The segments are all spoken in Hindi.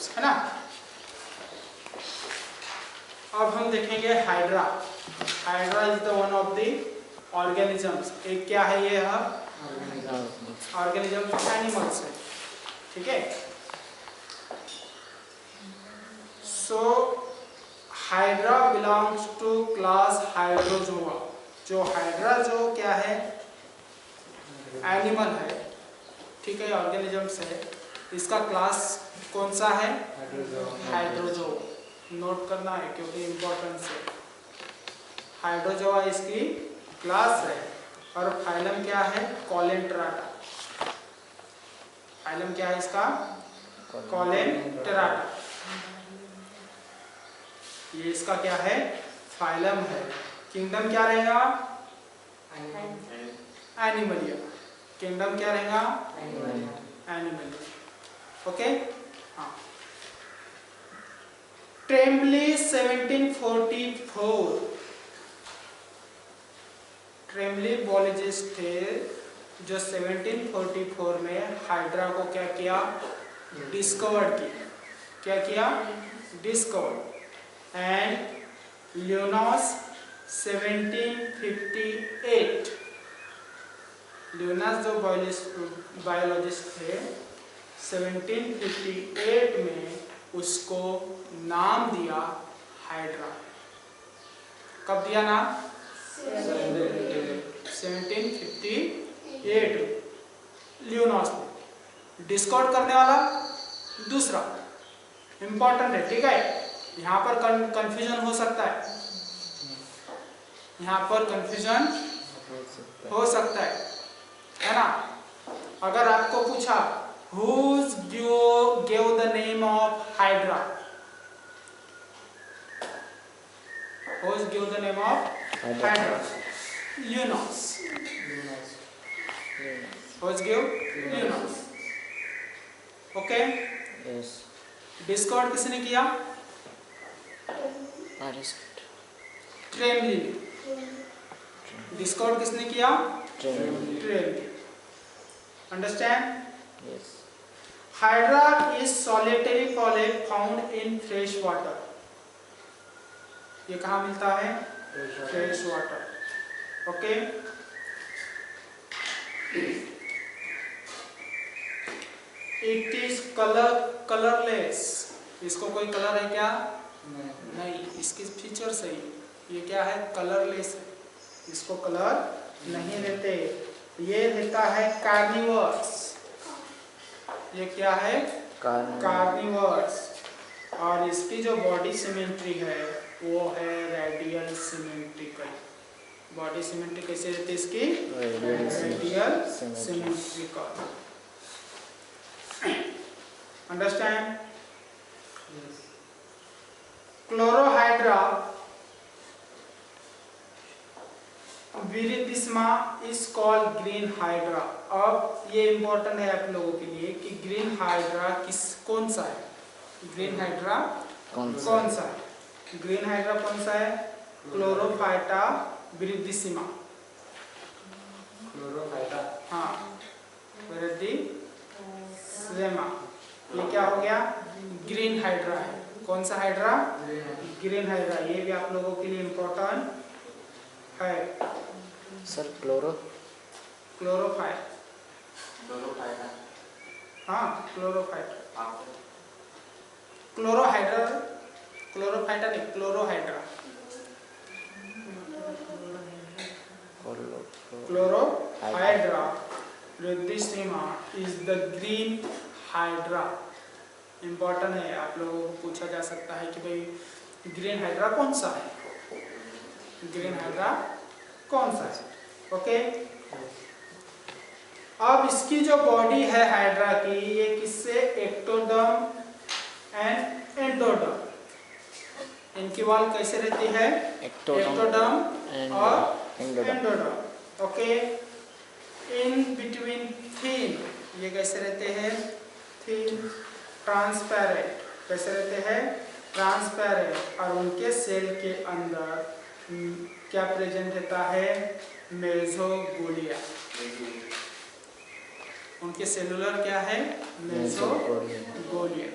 ऑर्गेनिजम्स, है ना। अब हम देखेंगे hydra. Hydra is the one of the organisms. एक क्या है ये? ऑर्गेनिजम्स एनिमल्स है, ठीक है। So hydra belongs to class hydrozoa. जो हाइड्रा जो क्या है? एनिमल है, ठीक है, ऑर्गेनिजम्स है। इसका क्लास कौन सा है? हाइड्रोजोआ। नोट करना है क्योंकि इम्पोर्टेंस है। हाइड्रोजोआ इसकी क्लास है। और फाइलम क्या है? कॉलेंटेराटा। फाइलम क्या है इसका? कॉलेंटेराटा। ये इसका क्या है? फाइलम है। किंगडम क्या रहेगा? एनिमलिया। किंगडम क्या रहेगा? एनिमलिया। ओके, हाँ। ट्रेम्बली 1744। ट्रेम्बली बॉलोजिस्ट थे जो 1744 में हाइड्रा को क्या किया? डिस्कवर किया। क्या किया? डिस्कवर। एंड लियोनास 1758। लियोनास जो बायोलॉजिस्ट थे 1758 में उसको नाम दिया हाइड्रा। कब दिया नाम? 1758 लियोनास ने। डिस्कवर करने वाला दूसरा इंपॉर्टेंट है, ठीक है। यहाँ पर कंफ्यूजन हो सकता है, यहाँ पर कंफ्यूजन हो सकता है ना। अगर आपको पूछा who's gave the name of Hydra? Who's gave the name of Hydra? Linnaeus. Who's gave? Linnaeus. Okay? Yes. Discover किसने किया? ट्रेम्बली ने। डिस्कवर किसने किया? ट्रेम्बली। Understand? Yes. Hydra is solitary polyp found in fresh water. ये कहाँ मिलता है? Fresh water. Okay, it is colourless. इसको कोई कलर है क्या? नहीं। इसकी फीचर्स है ये क्या है? कलरलेस है। इसको कलर नहीं देते। ये देता है कार्निवर्स। ये क्या है? कार्निवर्स। और इसकी जो बॉडी सिमेट्री है वो है रेडियल सिमेट्रिकल। बॉडी सिमेट्री कैसे रहती है इसकी? Radial symmetrical. Understand? Chlorohydra viridissima is called green hydra. अब ये इंपॉर्टेंट है आप लोगों के लिए कि ग्रीन हाइड्रा कौन सा है? ग्रीन हाइड्रा कौन सा है? ग्रीन हाइड्रा कौन सा है? क्लोरोफाइटा विरिडिस्मा। क्लोरोफाइटा, हाँ, विरिडिस्मा। ये क्या हो गया? ग्रीन हाइड्रा है। कौन सा हाइड्रा? Green hydra. ये भी आप लोगों के लिए इम्पोर्टेंट है। Sir chlorophyte. हाँ, क्लोरोफाइट। क्लोरोहाइड्रा, क्लोरोफाइटा नहीं, chlorohydra. Chlorohydra viridissima is the green hydra. Important है, आप लोगों को पूछा जा सकता है कि भाई ग्रीन हाइड्रा कौन सा है? ग्रीन हाइड्रा कौन सा है? ओके, अब इसकी जो बॉडी है हाइड्रा की, ये किससे? Ectoderm and endoderm. इनकी वॉल कैसे रहती है? एक्टोडर्म और endoderm. Okay, in between thin. ये कैसे रहते हैं? Thin, transparent. कैसे रहते हैं? ट्रांसपेरेंट। और उनके सेल के अंदर क्या प्रेजेंट रहता है? मेसोगोलिया। उनके सेलुलर क्या है? Mesoglea.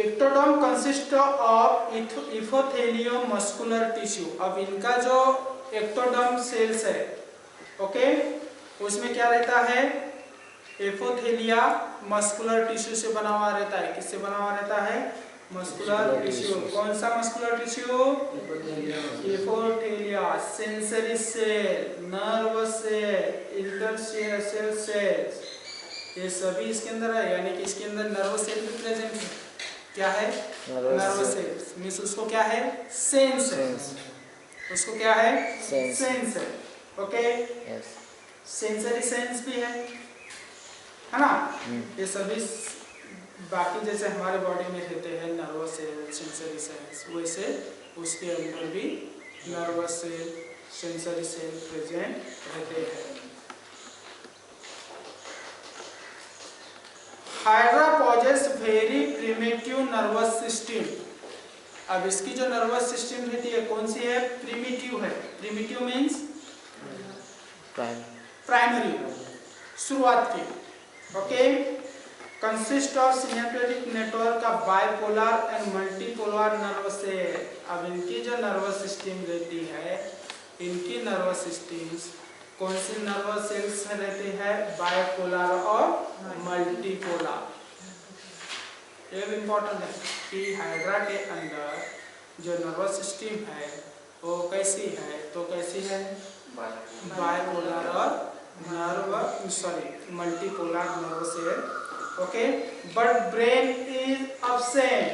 Ectoderm consist of epithelium muscular tissue. अब इनका जो एक्टोडर्म सेल्स है, ओके, उसमें क्या रहता है, एपोथेलिया मस्कुलर टिश्यू से बना हुआ रहता है। किससे बना हुआ रहता है? Muscular tissue. कौन सा muscular tissue? Epithelia. Sensory cell, nerve cell, interstitial cells, ये सभी इसके अंदर है। यानी कि इसके अंदर नर्व सेल भी प्रेजेंट है। क्या है? Nerve cells. मींस उसको क्या है? सेंस है। उसको क्या है? सेंस है। ओके, सेंसरी सेंस भी है ना? ये सभी बाकी जैसे हमारे बॉडी में रहते हैं नर्व सेल, सेंसरी सेल्स, वैसे उसके अंदर भी nerve cell, sensory cell present रहते हैं। Hydra possesses very primitive nervous system. अब इसकी जो नर्वस सिस्टम रहती है कौन सी है? प्रिमिटिव है। प्रिमिटिव मीन्स प्राइमरी, शुरुआत की। Okay, consist of synaptic network of bipolar and multipolar nerve cell. अब इनकी जो नर्वस सिस्टम रहती है, इनकी नर्वस सिस्टम्स कौन सी नर्वस सेल्स में रहते हैं? बाइपोलर और मल्टीपोलर। ये भी इम्पोर्टेंट है कि हाइड्रा के अंदर जो नर्वस सिस्टम है वो कैसी है? तो कैसी है? बाइपोलर और multipolar nerve cell. Okay, but brain is absent.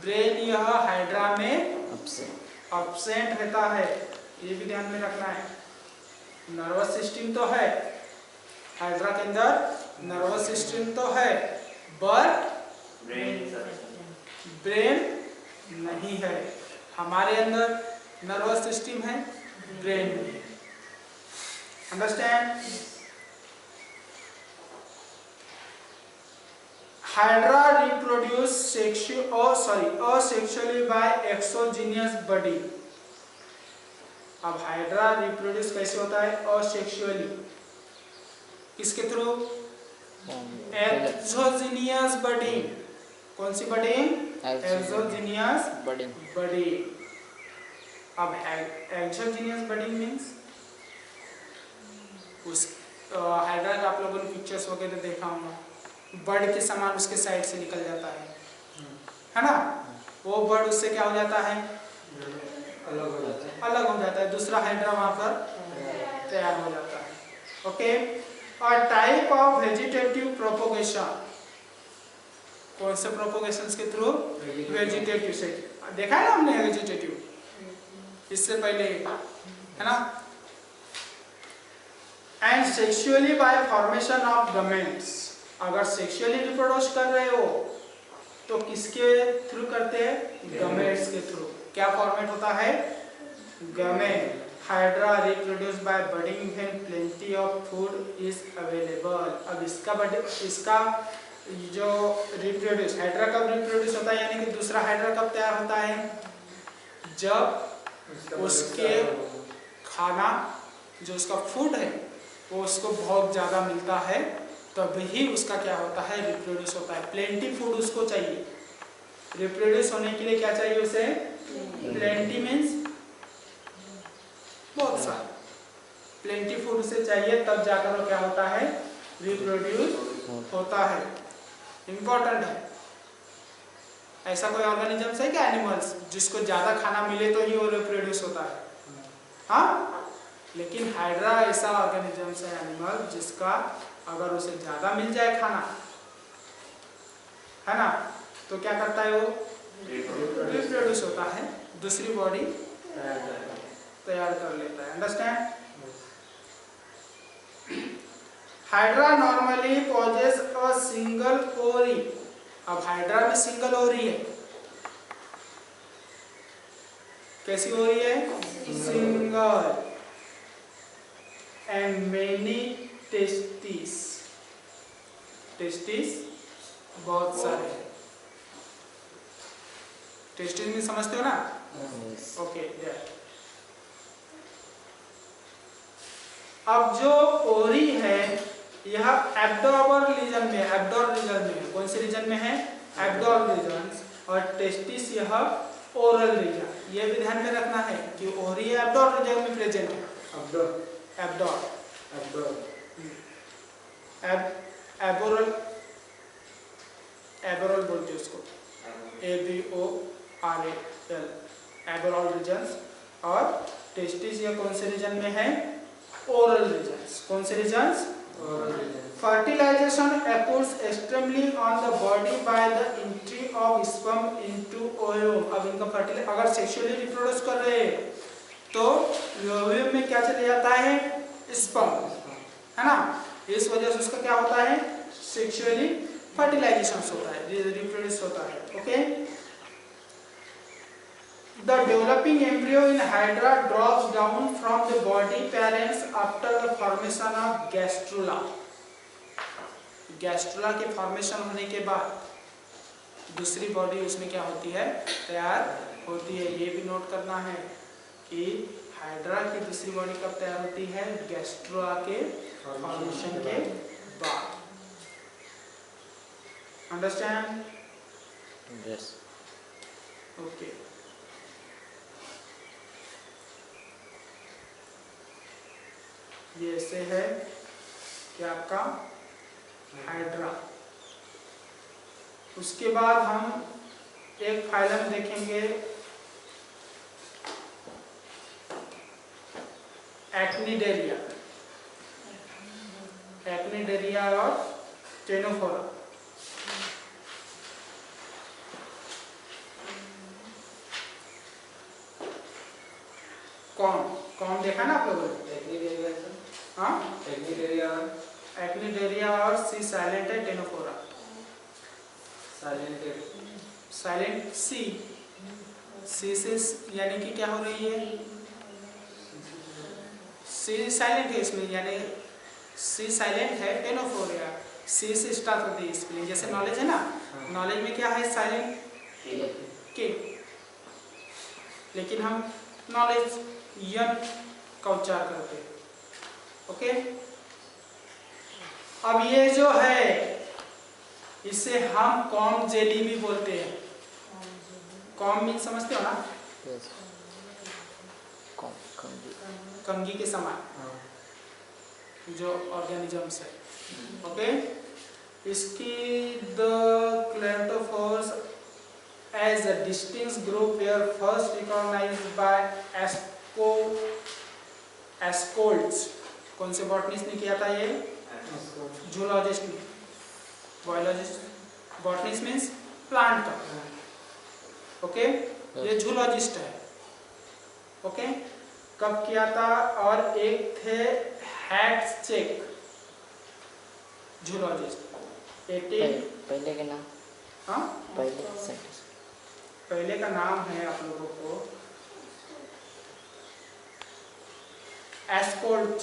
Brain यह हाइड्रा में अब्सेंट रहता है। ये भी ध्यान में रखना है। नर्वस सिस्टम तो है हाइड्रा के अंदर, नर्वस सिस्टम तो है, बट ब्रेन नहीं है। हमारे अंदर नर्वस सिस्टम है, ब्रेन नहीं है। Understand? Hydra reproduce asexually by exogenous body. अब हाइड्रा रिप्रोड्यूस कैसे होता है? असेक्सुअली। किसके थ्रू? Exogenous body. कौन सी बॉडी? Exogenous body. अब एक्सोजीनियस बॉडी मीन्स उस हाइड्रा का आप लोगों ने पिक्चर्स वगैरह देखा होगा, बर्ड के समान उसके साइड से निकल जाता है ना? वो बर्ड उससे क्या हो जाता है? अलग हो जाता है। दूसरा हाइड्रा वहां पर तैयार हो जाता है। ओके, और टाइप ऑफ वेजिटेटिव प्रोपोगेशन। कौन से प्रोपोगेशन के थ्रू? वेजिटेटिव से। देखा है ना हमने वेजिटेटिव इससे पहले, है ना? And sexually bye formation of gametes. अगर सेक्सुअली रिप्रोड्यूस कर रहे हो तो किसके थ्रू करते हैं? गमेट्स के थ्रू। क्या फॉर्मेट होता है? Gamete. Hydra reproduce by budding when plenty of food is available. अब इसका जो रिप्रोड्यूस, हाइड्रा कब रिप्रोड्यूस होता है? यानी कि दूसरा हाइड्रा कब तैयार होता है? जब उसके खाना, जो उसका फूड है, वो उसको बहुत ज़्यादा मिलता है, तभी उसका क्या होता है? रिप्रोड्यूस होता है। प्लेंटी फूड उसको चाहिए। रिप्रोड्यूस होने के लिए क्या चाहिए उसे? प्लेंटी मीन्स बहुत सारा। प्लेंटी फूड उसे चाहिए, तब जाकर वो क्या होता है? रिप्रोड्यूस होता है। इम्पोर्टेंट है। ऐसा कोई ऑर्गेनिज्म है क्या एनिमल्स जिसको ज्यादा खाना मिले तो ही वो रिप्रोड्यूस होता है? हाँ, लेकिन हाइड्रा ऐसा ऑर्गेनिज्म है, एनिमल, जिसका अगर उसे ज्यादा मिल जाए खाना, है ना, तो क्या करता है? वो रिप्रोड्यूस होता है, दूसरी बॉडी तैयार कर लेता है। Understand? Hydra normally possesses a single ovary. अब हाइड्रा में सिंगल ओरी है। कैसी ओरी है? Single. And many testis. Testis बहुत सारे। टेस्टिस में समझते हो ना? ओके, अब जो ओरी है यह एब्डोर्बर रीजन में, एब्डोर रीजन में, कौन से रीजन में है? एब्डोर्न रीजन, और टेस्टिस यह ओरल रीजन। ये भी ध्यान में रखना है कि ओरी एब्डोर्न रीजन में प्रेजेंट है। एब्डोर्न एबोरल, एबोरल बोलते हैं उसको, ABORAL, एबोरल रीजन। और टेस्टिस ये कौन से रीजन में है? Oral region. कौन से region? Fertilization occurs extremely on the body by the entry of sperm into ovum। अब इनका फर्टिलाइज अगर सेक्सुअली रिप्रोड्यूस कर रहे हैं तो ओवम में क्या चले जाता है? स्पर्म, है ना। इस वजह से उसका क्या होता है? सेक्सुअली फर्टिलाइजेशन होता है, रिप्रोड्यूस होता है। Okay. The developing embryo in Hydra drops down from the body parents after the formation of gastrula। Gastrula के फॉर्मेशन होने के बाद दूसरी बॉडी उसमें क्या होती है? तैयार होती है। ये भी नोट करना है कि हाइड्रा की दूसरी बॉडी कब तैयार होती है? गैस्ट्रुला के फॉर्मेशन के बाद। अंडरस्टैंड? यस। ओके। ये ऐसे है कि आपका हाइड्रा। उसके बाद हम एक फाइलम देखेंगे, एक्निडेरिया। एक्निडेरिया और टेनोफोरा। कौन देखा ना आप लोगों ने? हाँ, एक्निडेरिया और सी साइलेंट है, टेनोफोरा साइलेंट। सी से यानी कि क्या हो रही है? सी साइलेंट है इसमें, यानी सी साइलेंट है। टेनोफोरा सी से स्टार्ट होती है स्पेलिंग। जैसे नॉलेज है ना, नॉलेज में क्या है? साइलेंट के, लेकिन हम नॉलेज यन का उच्चार करते हैं। ओके। अब ये जो है इसे हम कॉम जेली भी बोलते हैं। कॉम मीन समझते हो ना? यस। कंगी के समान जो ऑर्गेनिजम्स है। ओके। इसकी the ctenophores as a distinct group were first recognised by Eschscholtz. कौन से बॉटनिस्ट ने किया था ये? जूलॉजिस्ट ने। बायोलॉजिस्ट, बॉटनिस्ट मीन्स प्लांट का। ओके। ये जूलॉजिस्ट है। ओके। कब किया था? और एक थे हैट्चेक, जूलॉजिस्ट। 18 पहले के नाम? हाँ, पहले का नाम है आप लोगों को एस्कोल्ट।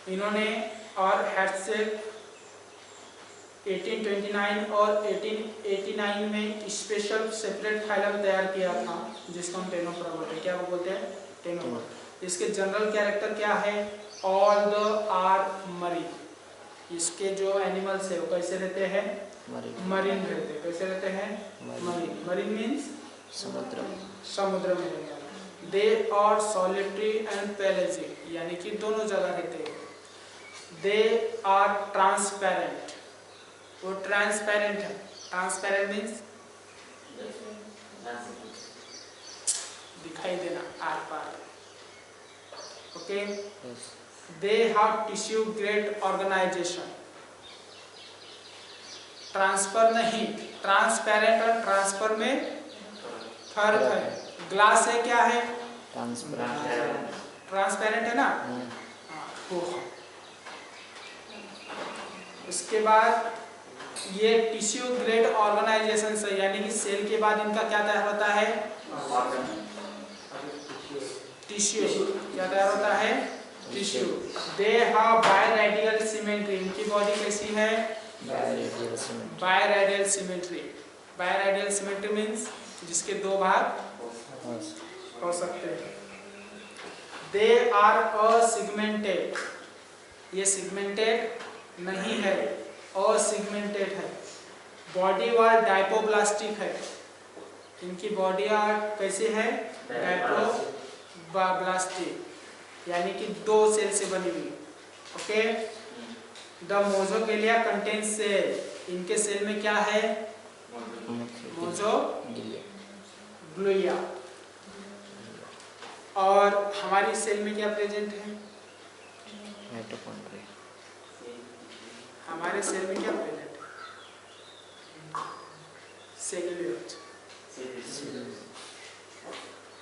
इन्होंने और हैट्चेक 1829 और 1889 में स्पेशल सेपरेट फाइलम तैयार किया था जिसको हम टेनोफोरा बोलते हैं। क्या वो बोलते हैं? टेनोफोरा। इसके जनरल कैरेक्टर क्या है? All the are marine. इसके जो एनिमल्स है वो कैसे रहते हैं? मरीन रहते हैं। कैसे रहते हैं? मरीन। मरीन मीन्स समुद्र में रहते हैं। They are solitary and pelagic, यानी कि दोनों जगह रहते हैं। दे आर ट्रांसपेरेंट, वो ट्रांसपेरेंट है। ट्रांसपेरेंट मीन्स दिखाई देना आर पार। ओके। They have tissue grade organisation. Transfer नहीं, ट्रांसपेरेंट और ट्रांसफर में फर्क है। ग्लास है क्या है? ट्रांसपेरेंट है ना। उसके बाद ये टिश्यू ग्रेड ऑर्गेनाइजेशन से, यानी कि सेल के बाद इनका क्या तैयार होता है? टिश्यू। क्या तैयार होता है? Tissue. They have biradial symmetry. इनकी बॉडी कैसी है? Biradial symmetry. Biradial symmetry means जिसके दो भाग हो सकते हैं। दे आर असिगमेंटेड, ये सिगमेंटेड नहीं है, असिगमेंटेड है। बॉडी वॉल डाइपोब्लास्टिक है, इनकी बॉडी कैसे है, डाइपोब्लास्टिक, यानी कि 2 सेल से बनी हुई। ओके, द मोजोगेलिया कंटेन सेल, इनके सेल में क्या है, मोजोग्लिया। और हमारी सेल में क्या प्रेजेंट है, माइटोकॉन्ड्रिया। हमारे सेल में क्या प्रेजेंट है, सेल्यूलोज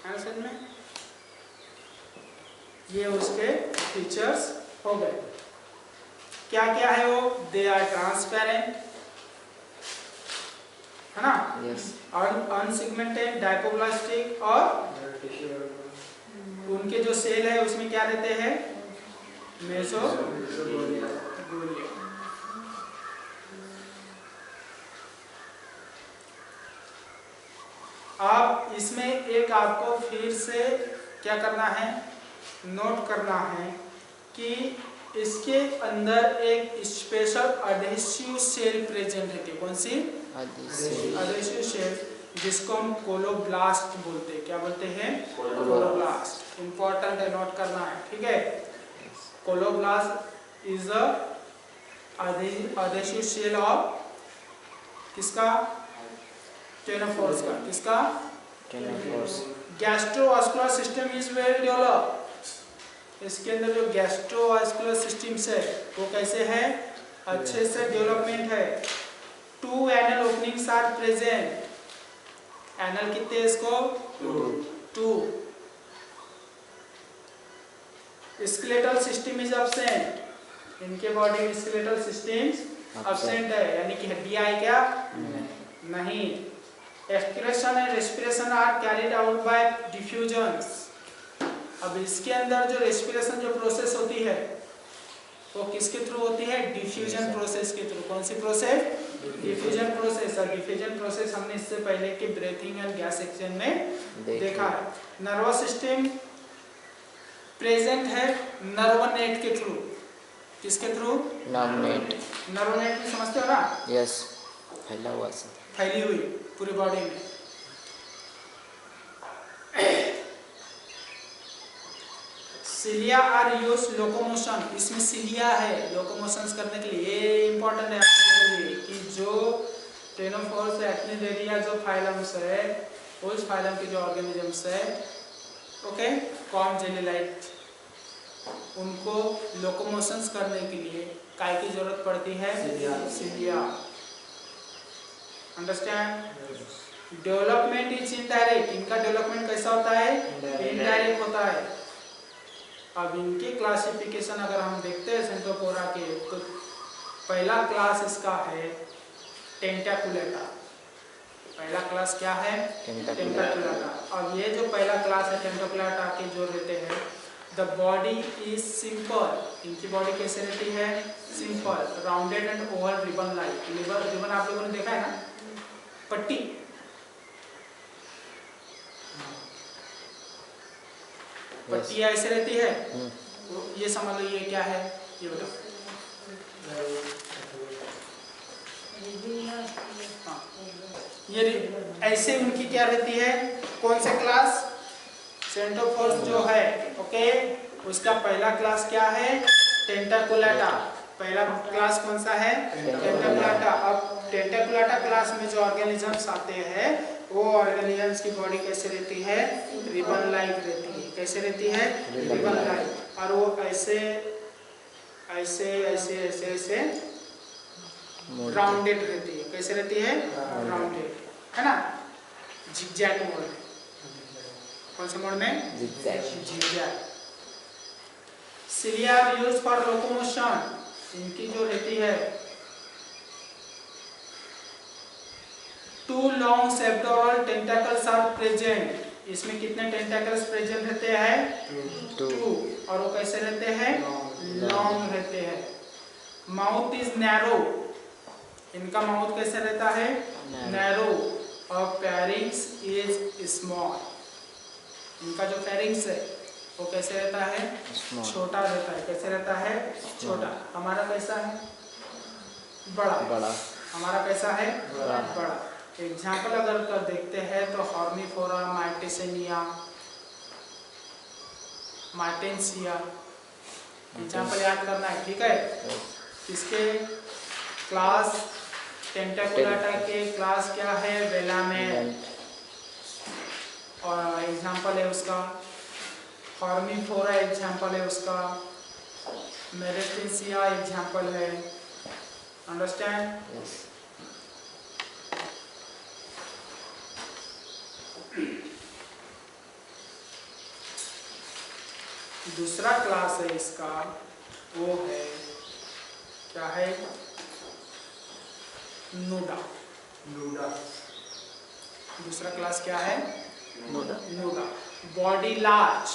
है सेल में। ये उसके फीचर्स हो गए। क्या क्या है वो, दे आर ट्रांसपेरेंट, है ना, अनसिगमेंटेड, डाइपोब्लास्टिक, और उनके जो सेल है उसमें क्या रहते हैं, मेसोगोलिया। अब इसमें एक आपको फिर से क्या करना है, नोट करना है कि इसके अंदर एक स्पेशल अडेसिव सेल प्रेजेंट है। कौन सी, अडेसिव सेल, जिसको हम कोलोब्लास्ट बोलते हैं। क्या बोलते हैं, कोलोब्लास्ट। इंपॉर्टेंट है, नोट करना है, ठीक है। Colloblast is a adhesive cell of किसका, टेनोफोर्स का, किसका, ctenophores. Gastrovascular system is well developed, इसके अंदर जो गैस्ट्रोवास्कुलर सिस्टम्स है वो कैसे है, अच्छे से डेवलपमेंट है। 2 anal openings are present, anal कितने इसको, 2। स्केलेटल सिस्टम इज एब्सेंट, इनके बॉडी में स्केलेटल सिस्टम्स एब्सेंट है, यानी कि हड्डियां है क्या, नहीं। Excretion and respiration are carried out by diffusions, अब इसके अंदर जो रेस्पिरेशन जो प्रोसेस होती है वो किसके थ्रू होती है, डिफ्यूजन प्रोसेस के थ्रू। कौन सी प्रोसेस, डिफ्यूजन प्रोसेस। और डिफ्यूजन प्रोसेस हमने इससे पहले के ब्रीथिंग एंड गैस एक्सचेंज में देखा है। नर्वस सिस्टम प्रेजेंट है नर्व नेट के थ्रू, किसके through, nerve net. Nerve net समझते हो ना, यस, फैला हुआ से, फैली हुई पूरी बॉडी में। सिलिया आर यूज लोकोमोशन, इसमें सिलिया है लोकोमोशंस करने के लिए। ये इंपॉर्टेंट है आपके लिए कि जो टेनोफोर्स एक्टिनिडेरिया जो फाइलम्स है, उस फाइलम के जो ऑर्गेनिजम्स है, ओके, कॉर्न जेली लाइक, उनको लोकोमोशंस करने के लिए काय की जरूरत पड़ती है, cilia. Understand. Development is indirect, इनका डेवलपमेंट कैसा होता है, इनडायरेक्ट होता है। अब इनकी क्लासिफिकेशन अगर हम देखते हैं सेंटोपोरा के, तो पहला क्लास इसका है टेंटाकुलेटा। पहला क्लास क्या है, टेंटाकुलेटा। अब ये जो पहला क्लास है टेंटाकुलेटा के जो रहते हैं, द बॉडी इज सिंपल, इनकी बॉडी कैसे रहती है, simple, rounded and Oval ribbon like. Ribbon आप लोगों ने देखा है ना, पट्टी, पट्टी ऐसे रहती है, ये समझ लो ये क्या है, ये बताओ। हाँ, ये ऐसे उनकी क्या रहती है, कौन से क्लास, सेंटोफोर्स जो है, ओके, उसका पहला क्लास क्या है, टेंटाकुलेटा। पहला क्लास कौन सा है, टेंटाकुलेटा। अब टेंटाकुलेटा क्लास में जो ऑर्गेनिजम्स आते हैं, वो ऑर्गेनिजम्स की बॉडी कैसे रहती है, रिबन लाइक रहती है। कैसे रहती है, रिबन लाइक। और वो ऐसे ऐसे ऐसे ऐसे ऐसे राउंडेड रहती है। कैसे रहती है, राउंडेड, है ना, जिगजैग मोड में। कौन से मोड में, zigzag. Cilia use for locomotion, इनकी जो रहती है, 2 लॉन्ग सेप्टोरल टेंटाकल्स आर प्रेजेंट, इसमें कितने टेंटाकल्स प्रेजेंट रहते हैं, 2। और वो कैसे रहते हैं, लॉन्ग रहते हैं। माउथ इज नैरो, इनका माउथ कैसे रहता है, नैरो। और फेरिंक्स इज स्मॉल, इनका जो फेरिंक्स है वो कैसे रहता है? Small. छोटा रहता है। कैसे रहता है? छोटा। हमारा कैसा है? बड़ा। बड़ा। हमारा कैसा है? बड़ा। बड़ा। एग्जाम्पल अगर कर देखते हैं तो हॉर्निफोरा, माइटेसिनिया, मार्टेंसिया, एग्जाम्पल याद करना है, ठीक है? इसके क्लास टेंटाकुलाटा के क्लास क्या है? वेलामेन। और एग्जाम्पल है उसका हॉर्निफोरा, एग्जाम्पल है उसका मेरेटेंसिया, एग्जाम्पल है। अंडरस्टैंड? Yes. दूसरा क्लास है इसका, वो है क्या है? नोडा। दूसरा क्लास क्या है? नोडा। Body large.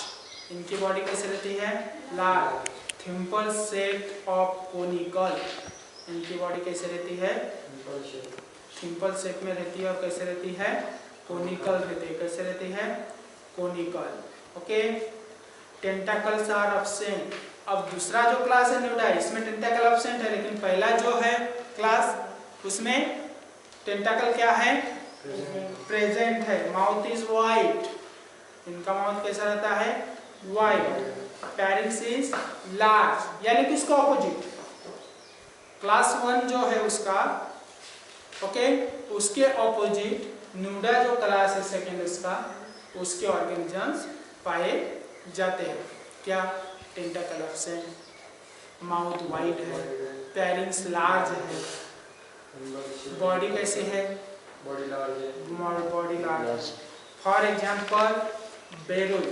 इनकी बॉडी कैसे रहती है? Large. Thimble shape of conical. इनकी बॉडी कैसे रहती है? थिम्पल शेप में रहती है। और कैसे रहती है? कोनिकल रहती है। कैसे रहती है? Conical. Okay. Tentacles are absent. अब दूसरा जो क्लास है नोडा, इसमें टेंटाकल एब्सेंट है, लेकिन पहला जो है क्लास उसमें टेंटाकल क्या है? प्रेजेंट है। Mouth is white. इनका माउथ कैसा रहता है? वाइट। पैरिंग्स इज लार्ज, यानी कि उसका ऑपोजिट। क्लास 1 जो है उसका, ओके, उसके ऑपोजिट नोडा जो क्लास है सेकेंड उसका, उसके ऑर्गेनिजम्स पाए जाते हैं। क्या? टेंटाकल एब्सेंट, माउथ वाइड है, पैरिंग्स लार्ज है, बॉडी कैसे है? Body large. For example Beroe.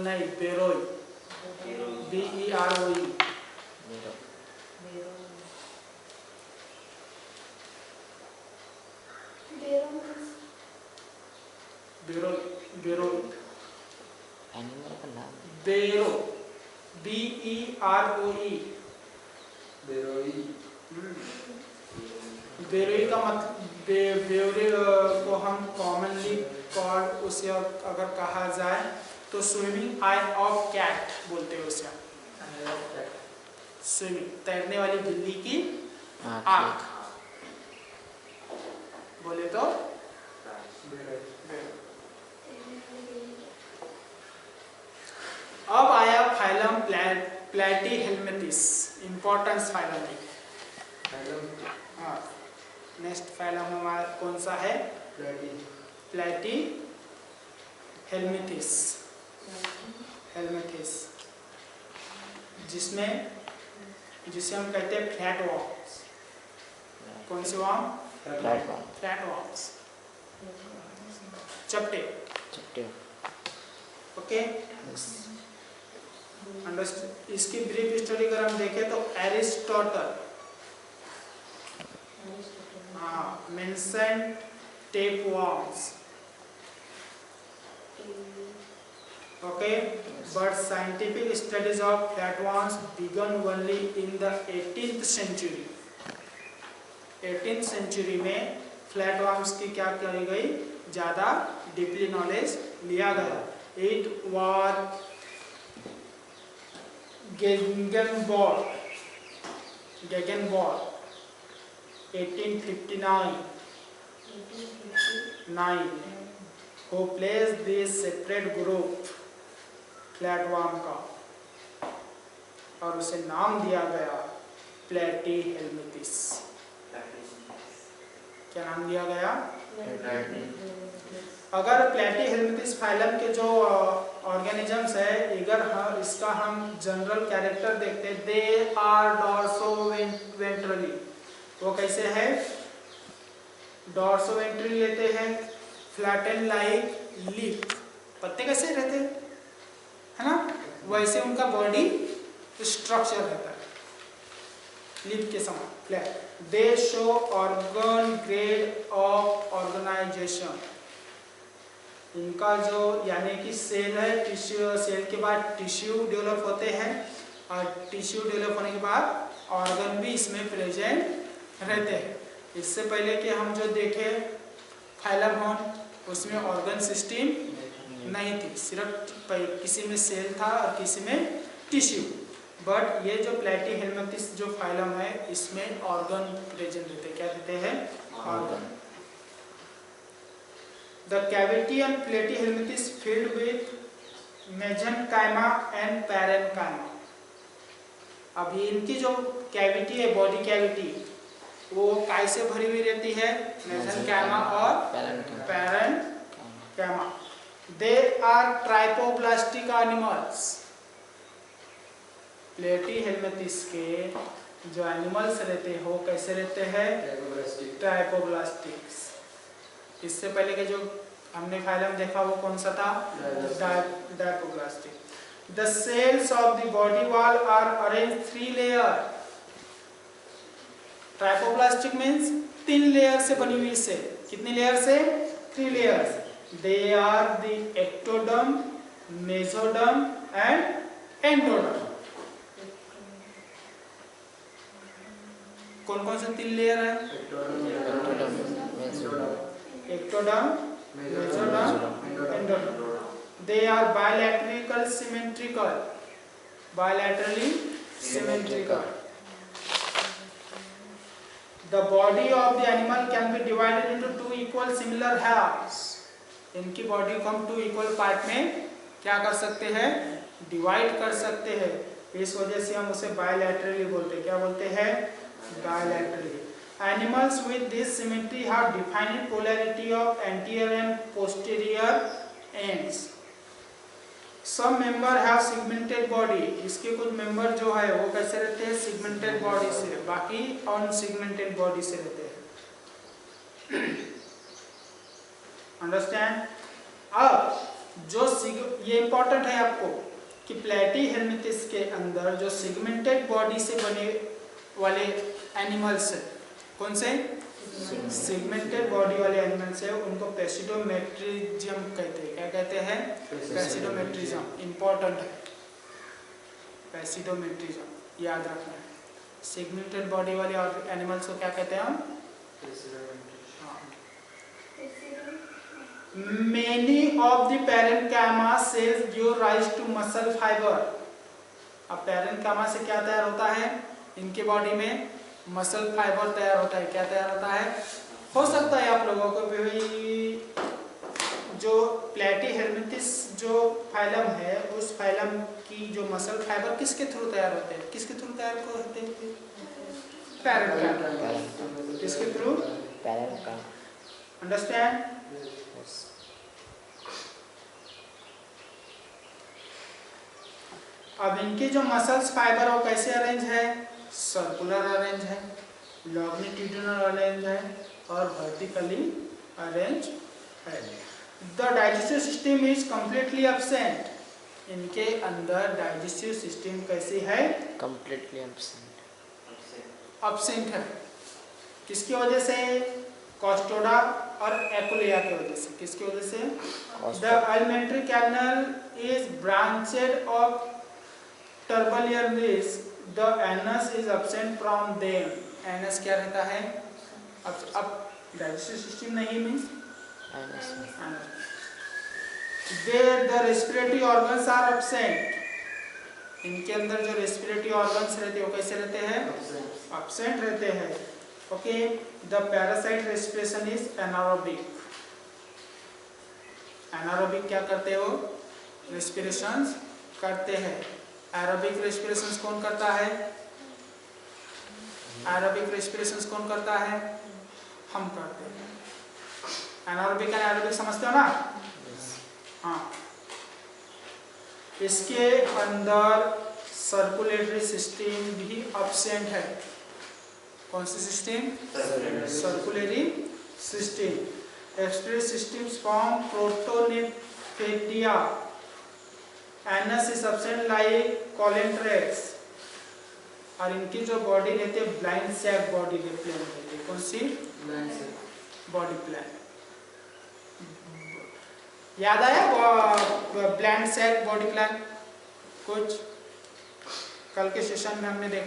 नहीं, बेरोल, BEROE। बेरोल एनिमल का नाम। बेरो, BEROE। बेरोई का मतलब बेरोई को हम कॉमनली कॉल्ड, उसे अगर कहा जाए तो स्विमिंग आई ऑफ कैट बोलते हैं उसे। स्विमिंग, तैरने वाली बिल्ली की आँख बोले तो अब आया फाइलम प्लैटीहेल्मिथिस। इंपॉर्टेंस फाइलम है। हाँ, नेक्स्ट फाइलम हमारा कौन सा है? प्लैटीहेल्मिथिस। जिसे हम कहते हैं फ्लैट वॉर्म्स। कौन से वॉर्म? फ्लैट वॉर्म्स, चपटे। ओके। इसकी ब्रीफ स्टडी अगर हम देखें तो Aristotle mentioned tapeworms, okay, but scientific studies of flatworms began only in the 18th century. 18th century में फ्लैटवर्म्स की क्या करी गई? ज़्यादा डीपली नॉलेज लिया गया। It was Gegenbaur 1859 who placed this separate group flatworm का, और उसे नाम दिया गया प्लैटीहेल्मिथिस। क्या नाम दिया गया? अगर प्लैटीहेल्मिथिस फाइलम के जो ऑर्गेनिजम्स है, अगर इसका हम जनरल कैरेक्टर देखते हैं, दे आर डॉर्सोवेंट्रली। वो कैसे है? डॉर्सोवेंट्रली लेते हैं, फ्लैटन लाइक लीफ। पत्ते कैसे रहते हैं, है ना? वैसे उनका बॉडी स्ट्रक्चर रहता है लीफ के समान, flat. They show organ grade of organisation. इनका जो यानी कि सेल है, टिश्यू, सेल के बाद टिश्यू डेवलप होते हैं, और टिश्यू डेवलप होने के बाद ऑर्गन भी इसमें प्रेजेंट रहते हैं। इससे पहले कि हम जो देखे फाइलम उसमें ऑर्गन सिस्टम नहीं थी, सिर्फ किसी में सेल था और किसी में टिश्यू। बट ये जो प्लेटीहेल्मिन्थस जो फाइलम है इसमें ऑर्गन प्रेजेंट रहते हैं। क्या रहते हैं? Organ. The cavity on Platyhelminthes filled with mesenchyma and parenchyma. अब इनकी जो कैविटी है, बॉडी कैविटी, वो काय से भरी हुई रहती है? मेसेंकाइमा और parenchyma. They are triploblastic animals. Platyhelminthes के जो एनिमल्स रहते हैं वो कैसे रहते हैं? ट्राइपोब्लास्टिक्स। इससे पहले के जो हमने फाइलम देखा वो कौन सा था? डायपोब्लास्टिक। The cells of the body wall are arranged 3 layer. Triploblastic means 3 layer से बनी हुई सेल। कितनी लेयर से? 3 layers. They are the ectoderm, mesoderm and endoderm. कौन कौन से 3 लेयर है? ectoderm, mesoderm, endoderm. They are bilaterally symmetrical. Bilaterally symmetrical. The body of the animal can be divided into 2 equal similar halves. इनकी बॉडी को हम 2 इक्वल पार्ट में क्या कर सकते हैं? डिवाइड कर सकते हैं। इस वजह से हम उसे बायलैटरली बोलते हैं। क्या बोलते हैं? Bilaterally. Animals with this symmetry have defined polarity of anterior and posterior ends. Some member have segmented body. इसके कुछ मेंबर जो है वो कैसे रहते हैं? segmented body से, बाकी unsegmented body से रहते हैं। Understand? अब जो ये important है आपको कि प्लेटीहेल्मिन्थस के अंदर जो segmented body से बने वाले एनिमल्स है, कौन से? सेगमेंटेड बॉडी वाले एनिमल्स है, उनको पैसिडोमेट्रिज्म कहते हैं। क्या कहते हैं? पैसिडोमेट्रिज्म। इंपॉर्टेंट है पैसिडोमेट्रिज्म, याद रखना है। सेगमेंटेड बॉडी वाले एनिमल्स को क्या कहते हैं हम? Many of the parenchyma cells give rise to muscle fiber. अब पैरेन्काइमा से क्या तैयार होता है? इनके बॉडी में मसल फाइबर तैयार होता है। क्या तैयार होता है? हो सकता है आप लोगों को भी जो प्लेटीहेल्मिन्थस जो फाइलम है उस फाइलम की जो मसल फाइबर किसके थ्रू तैयार होते हैं? किसके थ्रू तैयार होते हैं? पैरेन्काइमा। किसके थ्रू? पैरेन्काइमा। अंडरस्टैंड? अब इनके जो मसल्स फाइबर वो कैसे अरेंज है? सर्कुलर अरेंज है, लॉन्गिट्यूडिनल अरेंज है और वर्टिकली अरेंज है। The digestive system is completely absent. इनके अंदर डाइजेस्टिव सिस्टम कैसी है? Completely absent. एब्सेंट है। किसकी वजह से? कोस्टोडा और एकुलिया की वजह से। किसकी वजह से? The alimentary canal is branched of tubular ribs. The anus is absent from them. Anus क्या रहता है? अब डाइजेस्टिव सिस्टम नहीं means the respiratory organs are absent. इनके अंदर जो रेस्पिरेटरी ऑर्गन्स रहते हैं वो कैसे रहते हैं? एब्सेंट रहते हैं। Okay. The parasite respiration is anaerobic. Anaerobic क्या करते हो? रेस्पिरेशंस करते हैं। एरोबिक रेस्पिरेशंस कौन करता है? एरोबिक रेस्पिरेशंस कौन करता है? हम करते हैं। एनारोबिक एंड एरोबिक समझते हो ना? हाँ। इसके अंदर सर्कुलेटरी सिस्टम भी एब्सेंट है। कौन सी system? Circulatory system. Excretory systems from protonephridia. Anus is absent like coelenterates. और इनकी जो बॉडी रहती है ब्लाइंड सैक बॉडी रहती है। कौन सी? Body plan. याद आया ब्लैंड सैक बॉडी प्लान? कुछ कल के सेशन में हमने देखा।